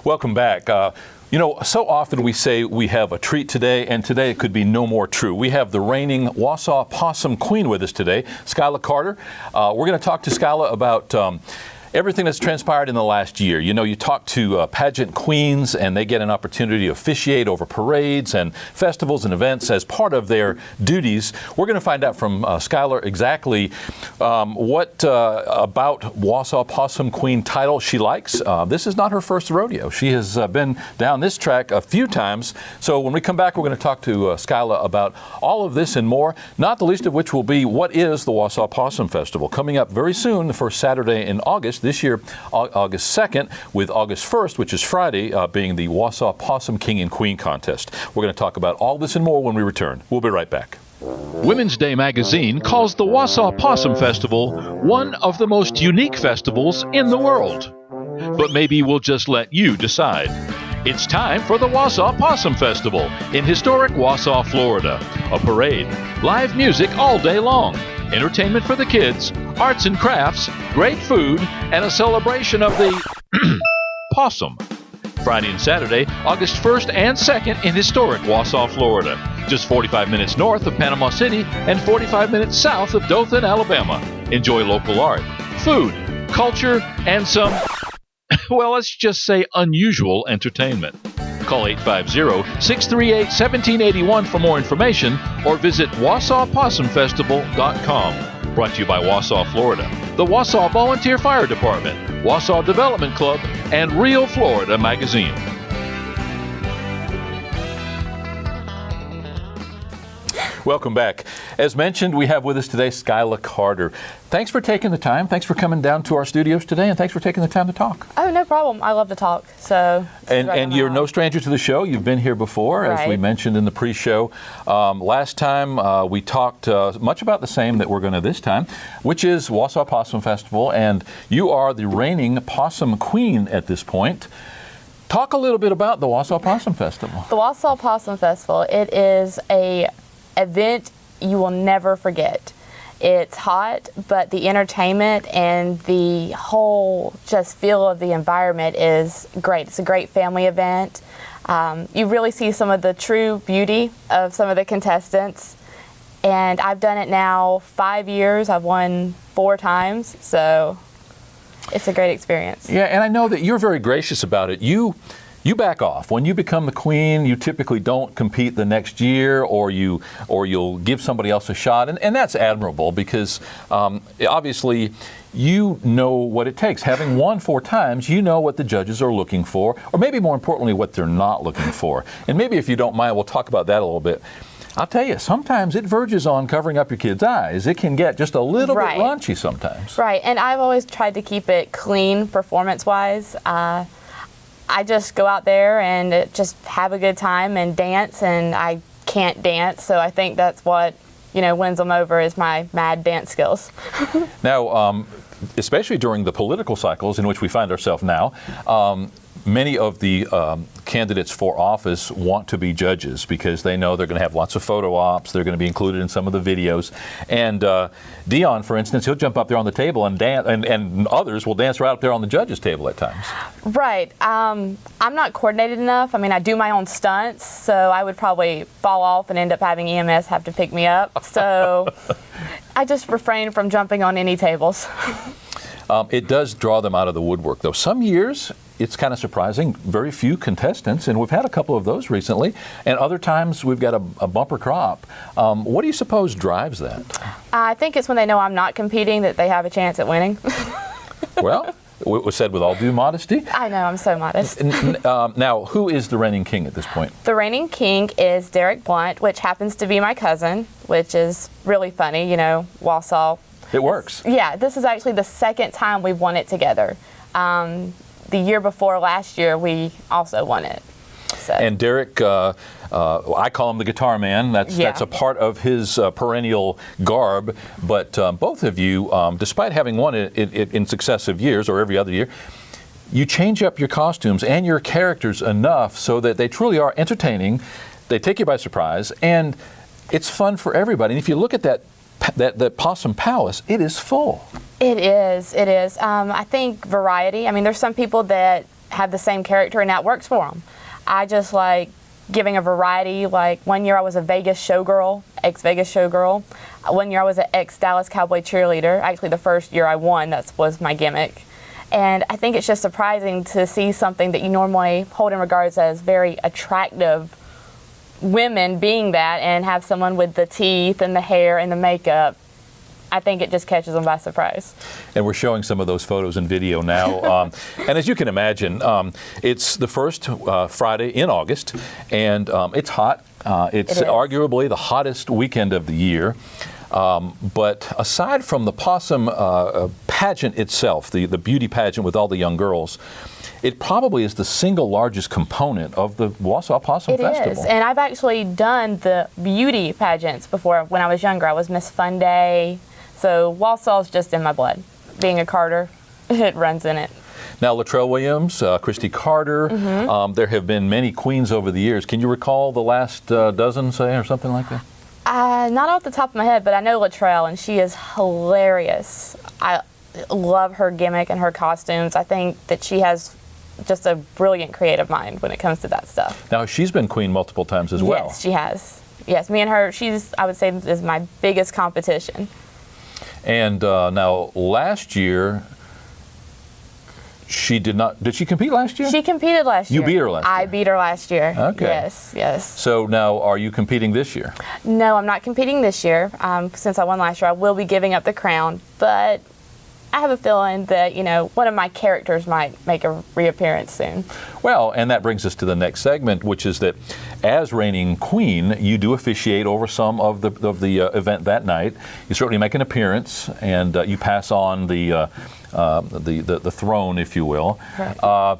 Welcome back. So often we say we have a treat today, and today it could be no more true. We have the reigning Wausau Possum Queen with us today, Skyla Carter. We're going to talk to Skyla about everything that's transpired in the last year. You talk to pageant queens, and they get an opportunity to officiate over parades and festivals and events as part of their duties. We're going to find out from Skyla exactly what about Wausau Possum Queen title she likes. This is not her first rodeo. She has been down this track a few times. So when we come back, we're going to talk to Skyla about all of this and more, not the least of which will be what is the Wausau Possum Festival, coming up very soon, the first Saturday in August. This year, August 2nd, with August 1st, which is Friday, being the Wausau Possum King and Queen contest. We're going to talk about all this and more when we return. We'll be right back. Women's Day magazine calls the Wausau Possum Festival one of the most unique festivals in the world. But maybe we'll just let you decide. It's time for the Wausau Possum Festival in historic Wausau, Florida. A parade, live music all day long, entertainment for the kids, arts and crafts, great food, and a celebration of the possum. Friday and Saturday, August 1st and 2nd in historic Wausau, Florida. Just 45 minutes north of Panama City and 45 minutes south of Dothan, Alabama. Enjoy local art, food, culture, and some, well, let's just say unusual entertainment. Call 850-638-1781 for more information or visit WausauPossumFestival.com. Brought to you by Wausau, Florida, the Wausau Volunteer Fire Department, Wausau Development Club, and Real Florida Magazine. Welcome back. As mentioned, we have with us today Skyla Carter. Thanks for taking the time. Thanks for coming down to our studios today, and thanks for taking the time to talk. Oh, no problem. I love to talk. So. And you're no stranger to the show. You've been here before, as we mentioned in the pre-show. Last time we talked much about the same that we're going to this time, which is Wausau Possum Festival, and you are the reigning Possum Queen at this point. Talk a little bit about the Wausau Possum Festival. The Wausau Possum Festival, it is a event you will never forget. It's hot, but the entertainment and the whole just feel of the environment is great. It's a great family event. You really see some of the true beauty of some of the contestants. And I've done it now 5 years. I've won 4 times, so it's a great experience. Yeah, and I know that you're very gracious about it. You back off. When you become the queen, you typically don't compete the next year, or you'll give somebody else a shot, and that's admirable because obviously you know what it takes. Having won 4 times, you know what the judges are looking for, or maybe more importantly, what they're not looking for. And maybe if you don't mind, we'll talk about that a little bit. I'll tell you, sometimes it verges on covering up your kids' eyes. It can get just a little bit raunchy sometimes. Right, and I've always tried to keep it clean performance-wise. I just go out there and just have a good time and dance, and I can't dance, so I think that's what, wins them over is my mad dance skills. Now, especially during the political cycles in which we find ourselves now, many of the candidates for office want to be judges because they know they're going to have lots of photo ops. They're going to be included in some of the videos. And Dion, for instance, he'll jump up there on the table and dance, and others will dance right up there on the judges' table at times. Right. I'm not coordinated enough. I mean, I do my own stunts, so I would probably fall off and end up having EMS have to pick me up. So I just refrain from jumping on any tables. It does draw them out of the woodwork, though. Some years, it's kind of surprising, very few contestants, and we've had a couple of those recently, and other times we've got a bumper crop. What do you suppose drives that? I think it's when they know I'm not competing that they have a chance at winning. Well, it was said with all due modesty. I know, I'm so modest. Now, who is the reigning king at this point? The reigning king is Derek Blunt, which happens to be my cousin, which is really funny, Wausau. It works. Yeah, this is actually the second time we've won it together. The year before last year, we also won it. So. And Derek, I call him the guitar man. That's a part of his perennial garb. But both of you, despite having won it in successive years or every other year, you change up your costumes and your characters enough so that they truly are entertaining. They take you by surprise, and it's fun for everybody. And if you look at that Possum Palace, it is full. It is. I think variety. I mean, there's some people that have the same character, and that works for them. I just like giving a variety. Like one year I was a Vegas showgirl, ex-Vegas showgirl. One year I was an ex-Dallas Cowboy cheerleader. Actually, the first year I won, that was my gimmick. And I think it's just surprising to see something that you normally hold in regards as very attractive women being that, and have someone with the teeth and the hair and the makeup. I think it just catches them by surprise. And we're showing some of those photos and video now. And as you can imagine, it's the first Friday in August, and it's hot. It's arguably the hottest weekend of the year. But aside from the possum pageant itself, the beauty pageant with all the young girls, it probably is the single largest component of the Wausau Possum Festival. It is, and I've actually done the beauty pageants before when I was younger. I was Miss Fun Day, so Wausau's just in my blood. Being a Carter, it runs in it. Now, Latrell Williams, Christy Carter, there have been many queens over the years. Can you recall the last dozen, say, or something like that? Not off the top of my head, but I know Latrell, and she is hilarious. I love her gimmick and her costumes. I think that she has just a brilliant creative mind when it comes to that stuff. Now, she's been queen multiple times as well. Yes, she has. Yes, me and her, I would say, is my biggest competition. And now, last year, she did not. Did she compete last year? She competed last year. You beat her last year? I beat her last year. Okay. Yes. So now, are you competing this year? No, I'm not competing this year. Since I won last year, I will be giving up the crown. But I have a feeling that, one of my characters might make a reappearance soon. Well, and that brings us to the next segment, which is that as reigning queen, you do officiate over some of the event that night. You certainly make an appearance, and you pass on the throne, if you will. Right.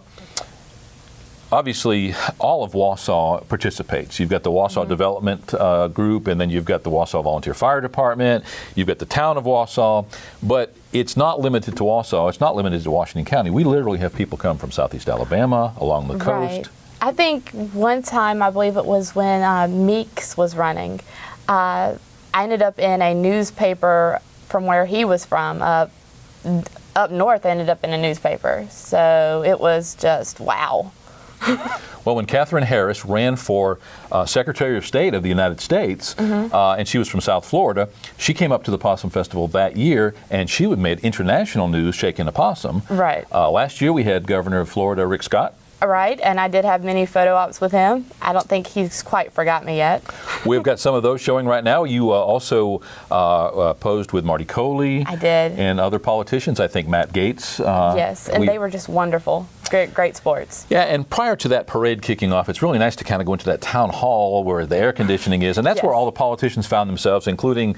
Obviously, all of Wausau participates. You've got the Wausau Development Group, and then you've got the Wausau Volunteer Fire Department, you've got the town of Wausau, but it's not limited to Wausau, it's not limited to Washington County. We literally have people come from Southeast Alabama, along the coast. I think one time, I believe it was when Meeks was running, I ended up in a newspaper from where he was from, up north. I ended up in a newspaper, so it was just wow. Well, when Katherine Harris ran for Secretary of State of the United States, and she was from South Florida, she came up to the Possum Festival that year, and she made international news shaking a possum. Right. Last year, we had Governor of Florida, Rick Scott. Right, and I did have many photo ops with him. I don't think he's quite forgot me yet. We've got some of those showing right now. You also posed with Marty Coley. I did. And other politicians. I think Matt Gaetz. Yes, and they were just wonderful. Great sports. Yeah, and prior to that parade kicking off, it's really nice to kind of go into that town hall where the air conditioning is, and that's where all the politicians found themselves, including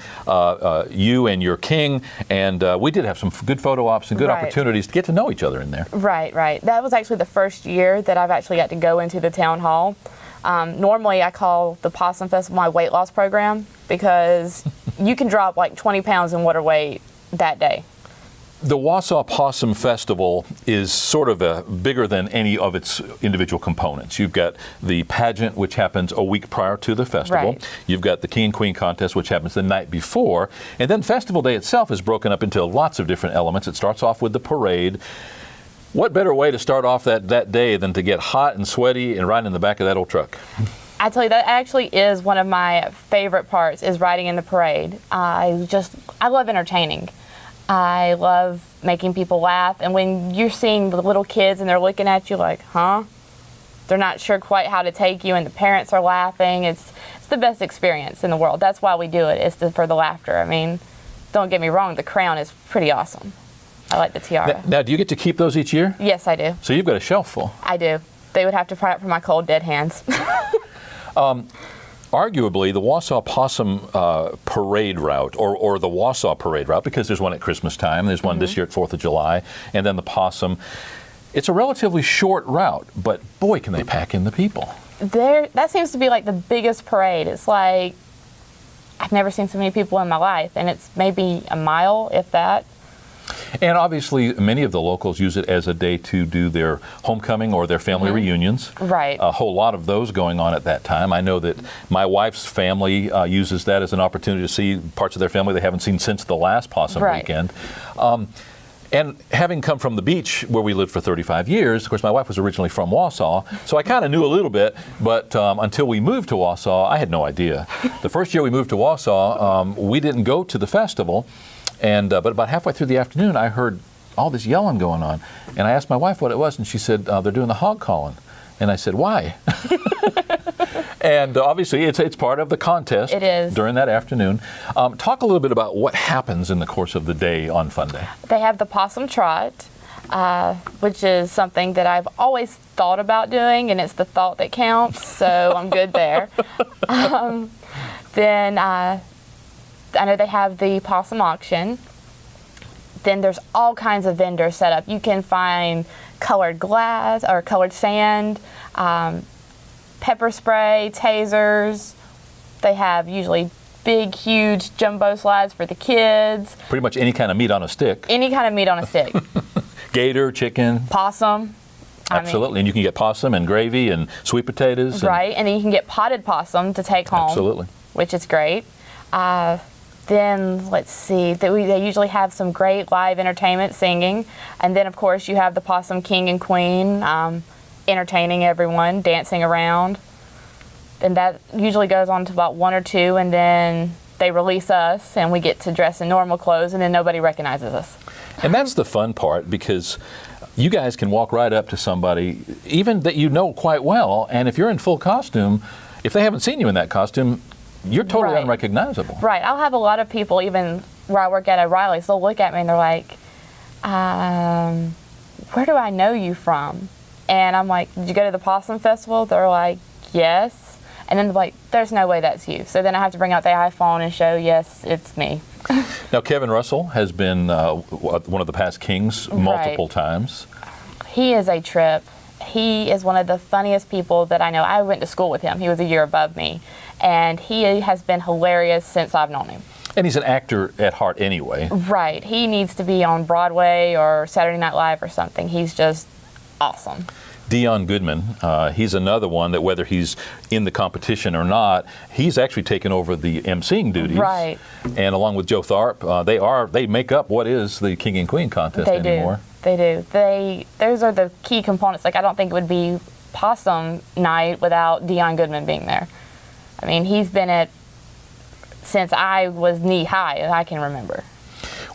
you and your king. And we did have some good photo ops and good opportunities to get to know each other in there. Right. That was actually the first year that I've actually got to go into the town hall. Normally, I call the Possum Festival my weight loss program because you can drop like 20 pounds in water weight that day. The Wausau Possum Festival is sort of bigger than any of its individual components. You've got the pageant, which happens a week prior to the festival. Right. You've got the King and Queen contest, which happens the night before. And then Festival Day itself is broken up into lots of different elements. It starts off with the parade. What better way to start off that day than to get hot and sweaty and ride in the back of that old truck? I tell you, that actually is one of my favorite parts, is riding in the parade. I love entertaining. I love making people laugh, and when you're seeing the little kids and they're looking at you like, huh? They're not sure quite how to take you, and the parents are laughing. It's the best experience in the world. That's why we do it, is for the laughter. I mean, don't get me wrong, the crown is pretty awesome. I like the tiara. Now, do you get to keep those each year? Yes, I do. So you've got a shelf full. I do. They would have to pry up from my cold, dead hands. Arguably, the Wausau Possum parade route, or the Wausau parade route, because there's one at Christmas time, there's one this year at 4th of July, and then the Possum, it's a relatively short route, but boy, can they pack in the people. That seems to be like the biggest parade. It's like, I've never seen so many people in my life, and it's maybe a mile, if that. And obviously, many of the locals use it as a day to do their homecoming or their family reunions. Right. A whole lot of those going on at that time. I know that my wife's family uses that as an opportunity to see parts of their family they haven't seen since the last Possum weekend. And having come from the beach where we lived for 35 years, of course, my wife was originally from Wausau, so I kind of knew a little bit, but until we moved to Wausau, I had no idea. The first year we moved to Wausau, we didn't go to the festival, and but about halfway through the afternoon, I heard all this yelling going on, and I asked my wife what it was, and she said, they're doing the hog calling. And I said, why? And obviously, it's part of the contest. It is. During that afternoon. Talk a little bit about what happens in the course of the day on Fun Day. They have the possum trot, which is something that I've always thought about doing, and it's the thought that counts, so I'm good there. Then I know they have the possum auction. Then there's all kinds of vendors set up. You can find colored glass or colored sand, pepper spray, tasers. They have usually big, huge jumbo slides for the kids. Pretty much any kind of meat on a stick. Any kind of meat on a stick. Gator, chicken. Possum. Absolutely. And you can get possum and gravy and sweet potatoes. Right. And then you can get potted possum to take home. Absolutely. Which is great. Then, let's see, they usually have some great live entertainment, singing. And then, of course, you have the Possum King and Queen entertaining everyone, dancing around. And that usually goes on to about 1 or 2, and then they release us, and we get to dress in normal clothes, and then nobody recognizes us. And that's the fun part, because you guys can walk right up to somebody, even that you know quite well, and if you're in full costume, if they haven't seen you in that costume, you're totally Right. unrecognizable. Right. I'll have a lot of people, even where I work at O'Reilly's, they'll look at me and they're like, where do I know you from? And I'm like, did you go to the Possum Festival? They're like, yes. And then they're like, there's no way that's you. So then I have to bring out the iPhone and show, yes, it's me. Now, Kevin Russell has been one of the past kings multiple times. He is a trip. He is one of the funniest people that I know. I went to school with him. He was a year above me. And he has been hilarious since I've known him. And he's an actor at heart anyway. Right. He needs to be on Broadway or Saturday Night Live or something. He's just awesome. Dion Goodman, he's another one that whether he's in the competition or not, he's actually taken over the emceeing duties. Right. And along with Joe Tharp, they make up what is the King and Queen contest anymore. They do. Those are the key components. Like, I don't think it would be Possum Night without Dion Goodman being there. I mean, he's been at since I was knee high, as I can remember.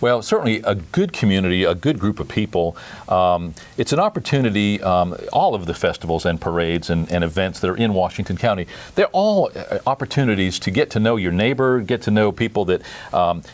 Well, certainly a good community, a good group of people. It's an opportunity, all of the festivals and parades and events that are in Washington County, they're all opportunities to get to know your neighbor, get to know people that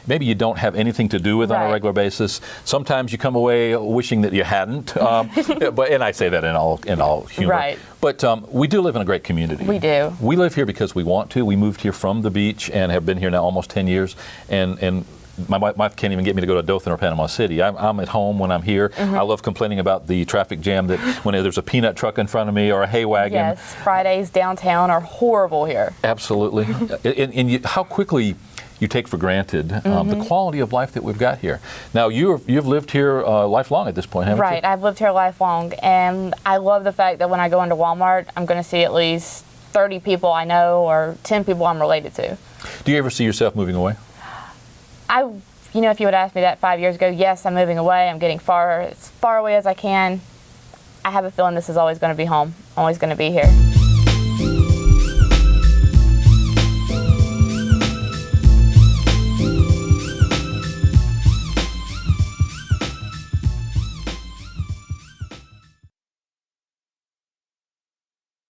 maybe you don't have anything to do with on a regular basis. Sometimes you come away wishing that you hadn't, and I say that in all humor. Right. But we do live in a great community. We do. We live here because we want to. We moved here from the beach and have been here now almost 10 years. And my wife can't even get me to go to Dothan or Panama City. I'm at home when I'm here. I love complaining about the traffic jam that when there's a peanut truck in front of me or a hay wagon. Yes, Fridays downtown are horrible here. Absolutely. and how quickly you take for granted the quality of life that we've got here. Now, you've lived here lifelong at this point, haven't you? Right, I've lived here lifelong, and I love the fact that when I go into Walmart, I'm going to see at least 30 people I know or 10 people I'm related to. Do you ever see yourself moving away? If you would ask me that 5 years ago, yes, I'm moving away. I'm getting as far away as I can. I have a feeling this is always going to be home, always going to be here.